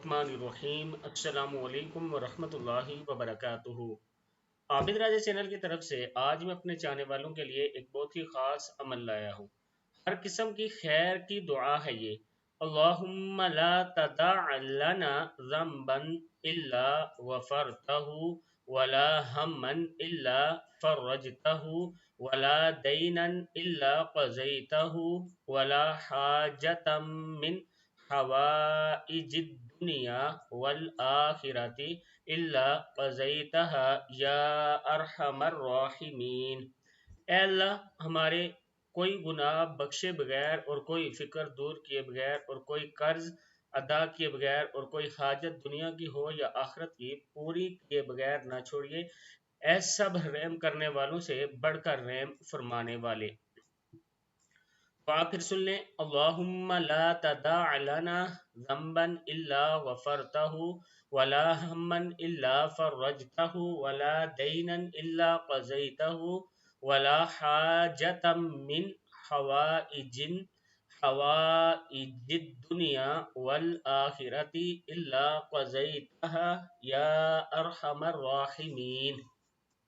الرحمن الرحیم۔ السلام علیکم ورحمۃ اللہ وبرکاتہ۔ عابد راجہ چینل کی طرف سے آج میں اپنے چاہنے والوں کے لیے ایک بہت ہی خاص عمل لایا ہوں۔ ہر قسم کی خیر کی دعا ہے یہ۔ اللہم لا تدع لنا ذنبا الا غفرتہ ولا ہما الا فرجتہ ولا دینا الا قضیتہ ولا حاجتا من حوائج الدنیا والآخرت الا قضیتها یا ارحم الراحمین۔ اے اللہ، ہمارے کوئی گناہ بخشے بغیر اور کوئی فکر دور کیے بغیر اور کوئی قرض ادا کیے بغیر اور کوئی حاجت دنیا کی ہو یا آخرت کی پوری کیے بغیر نہ چھوڑیے، اے سب رحم کرنے والوں سے بڑھ کر رحم فرمانے والے۔ تو آپ پھر سن لیں، اللہم لا تدع لنا ذنبا الا غفرتہ ولا ہما الا فرجتہ ولا دینا الا قضیتہ ولا حاجتا من حوائج الدنیا والآخرت الا قضیتها یا ارحم الراحمین۔